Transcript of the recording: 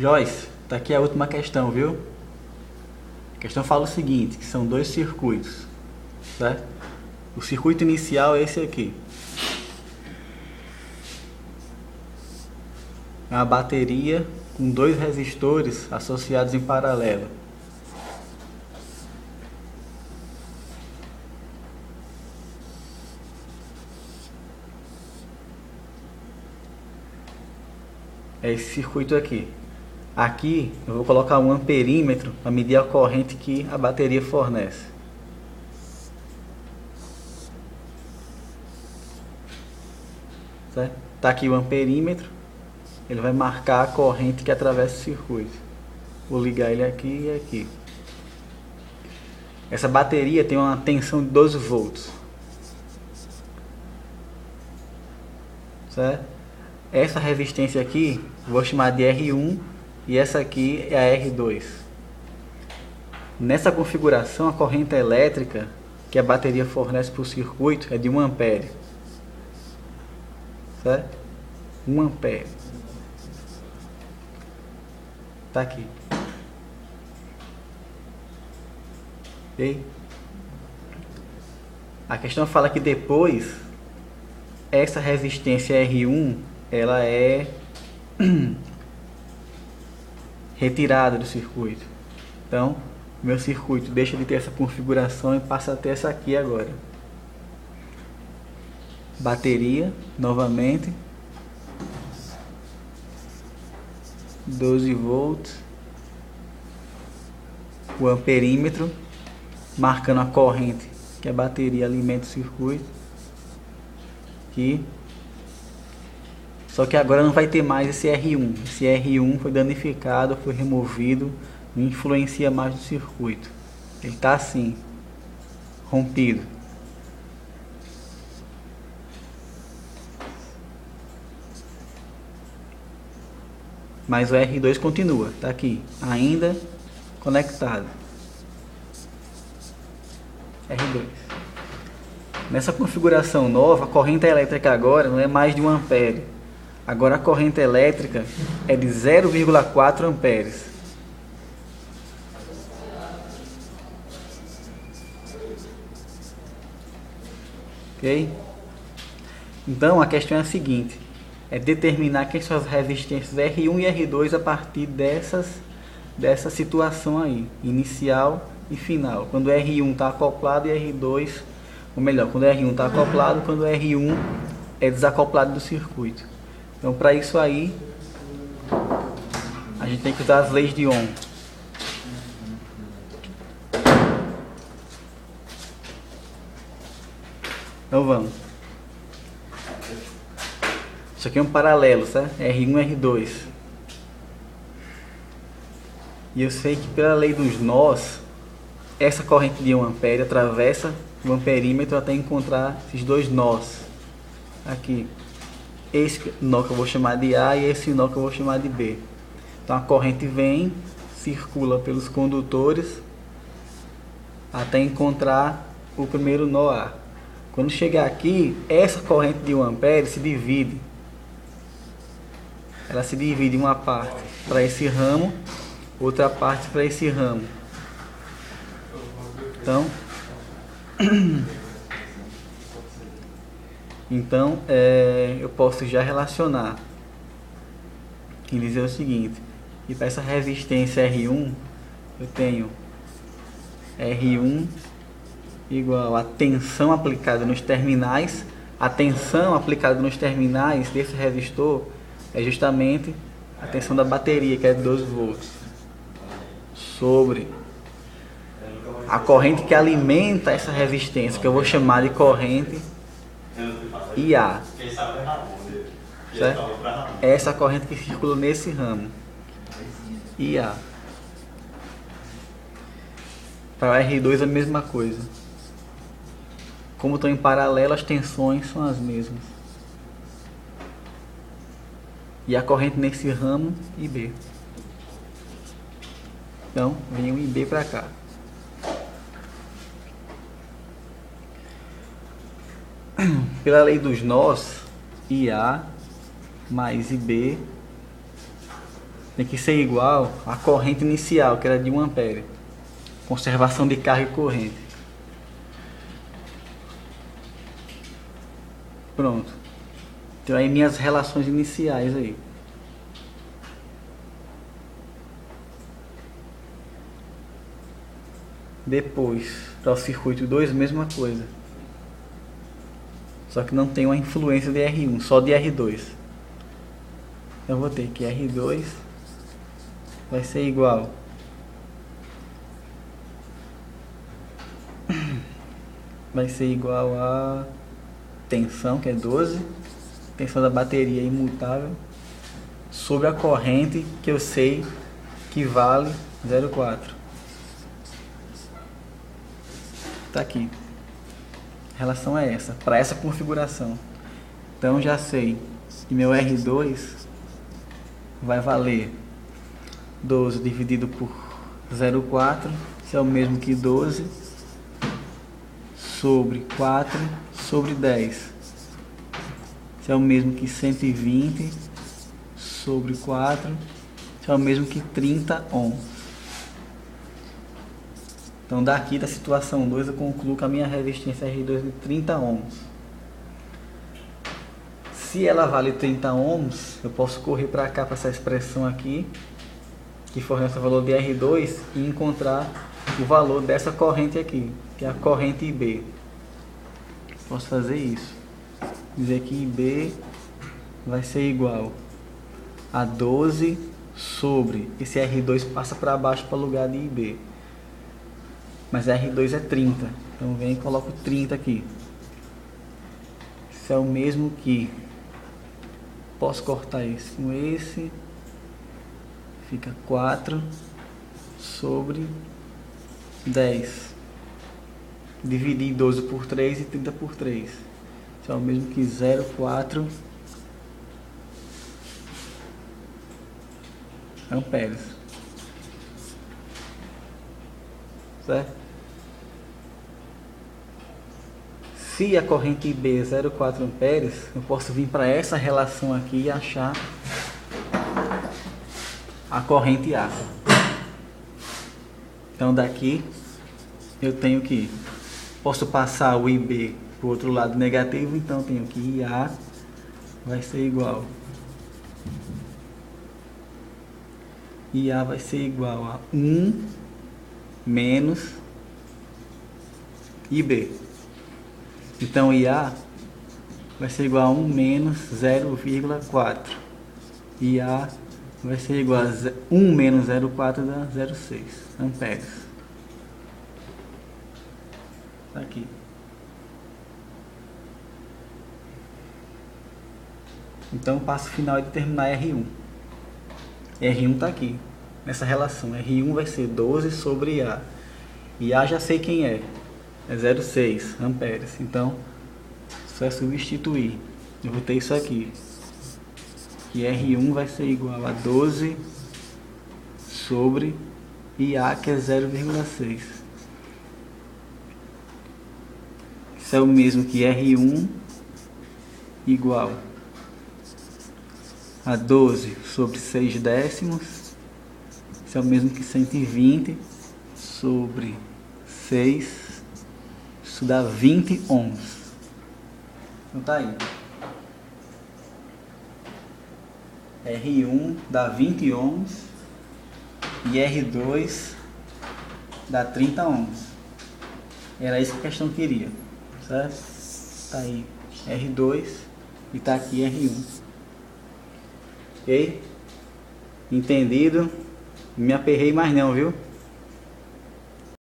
Joyce, tá aqui a última questão, viu? A questão fala o seguinte, que são dois circuitos, certo? O circuito inicial é esse aqui. É uma bateria com dois resistores associados em paralelo. É esse circuito aqui. Aqui eu vou colocar um amperímetro para medir a corrente que a bateria fornece. Certo? Tá aqui o amperímetro. Ele vai marcar a corrente que atravessa o circuito. Vou ligar ele aqui e aqui. Essa bateria tem uma tensão de 12 volts. Certo? Essa resistência aqui, vou chamar de R1 e essa aqui é a R2. Nessa configuração, a corrente elétrica que a bateria fornece para o circuito é de 1 ampere. Certo? 1 ampere. Tá aqui. Ok? A questão fala que depois essa resistência R1 ela é retirada do circuito. Então, meu circuito deixa de ter essa configuração e passa a ter essa aqui agora. Bateria, novamente. 12 volts. O amperímetro, marcando a corrente que a bateria alimenta o circuito. Aqui. Só que agora não vai ter mais esse R1. Esse R1 foi danificado, foi removido, não influencia mais no circuito. Ele está assim, rompido. Mas o R2 continua, está aqui, ainda conectado. R2. Nessa configuração nova, a corrente elétrica agora não é mais de 1 ampere. Agora a corrente elétrica é de 0,4 amperes. Ok? Então a questão é a seguinte: é determinar quem são as resistências R1 e R2 a partir dessa situação aí, inicial e final. Quando o R1 está acoplado e R2, ou melhor, quando o R1 está acoplado, quando o R1 é desacoplado do circuito. Então, para isso aí, a gente tem que usar as leis de Ohm. Então vamos. Isso aqui é um paralelo, certo? R1 e R2. E eu sei que pela lei dos nós, essa corrente de 1 ampere atravessa o amperímetro até encontrar esses dois nós. Aqui. Esse nó que eu vou chamar de A e esse nó que eu vou chamar de B. Então a corrente vem, circula pelos condutores até encontrar o primeiro nó A. Quando chegar aqui, essa corrente de 1 ampere se divide. Ela se divide em uma parte para esse ramo, outra parte para esse ramo. Então, eu posso já relacionar e dizer o seguinte, que para essa resistência R1, eu tenho R1 igual a tensão aplicada nos terminais. A tensão aplicada nos terminais desse resistor é justamente a tensão da bateria, que é de 12 volts, sobre a corrente que alimenta essa resistência, que eu vou chamar de corrente IA. Certo? É essa corrente que circula nesse ramo. IA. Para o R2 é a mesma coisa. Como estão em paralelo, as tensões são as mesmas. E a corrente nesse ramo, IB. Então, vem o IB para cá. Pela lei dos nós, IA mais IB tem que ser igual à corrente inicial, que era de 1 ampere. Conservação de carga e corrente. Pronto. Então aí minhas relações iniciais aí. Depois, para o circuito 2, mesma coisa. Só que não tem uma influência de R1, só de R2. Então eu vou ter que R2 vai ser igual a tensão, que é 12, tensão da bateria imutável, sobre a corrente, que eu sei que vale 0,4. Tá aqui. A relação é essa, para essa configuração. Então já sei que meu R2 vai valer 12 dividido por 0,4, isso é o mesmo que 12 sobre 4 sobre 10. Isso é o mesmo que 120 sobre 4, isso é o mesmo que 30 ohms. Então daqui da situação 2 eu concluo que a minha resistência R2 é de 30 ohms. Se ela vale 30 ohms, eu posso correr para cá, para essa expressão aqui, que fornece o valor de R2, e encontrar o valor dessa corrente aqui, que é a corrente IB. Posso fazer isso. Dizer que IB vai ser igual a 12 sobre, esse R2 passa para baixo para o lugar de IB. Mas R2 é 30, então vem e coloco 30 aqui. Isso é o mesmo que, posso cortar esse com esse, fica 4 sobre 10. Dividir 12 por 3 e 30 por 3. Isso é o mesmo que 0,4 amperes. Certo? Se a corrente IB é 0,4 amperes, eu posso vir para essa relação aqui e achar a corrente A. Então daqui eu tenho que, posso passar o IB para o outro lado negativo, então eu tenho que IA vai ser igual a 1 menos IB. Então IA vai ser igual a 1 menos 0,4. IA vai ser igual a 1 menos 0,4 dá 0,6 amperes. Tá aqui. Então o passo final é determinar R1. R1 está aqui, nessa relação. R1 vai ser 12 sobre IA. IA já sei quem é 0,6 amperes. Então, só é substituir. Eu vou ter isso aqui. Que R1 vai ser igual a 12 sobre IA, que é 0,6. Isso é o mesmo que R1 igual a 12 sobre 6 décimos. Isso é o mesmo que 120 sobre 6. Isso dá 20 ohms. Então tá aí. R1 dá 20 ohms e R2 dá 30 ohms. Era isso que a questão queria, certo? Tá aí R2 e tá aqui R1. Ok? Entendido? Não me aperrei mais não, viu?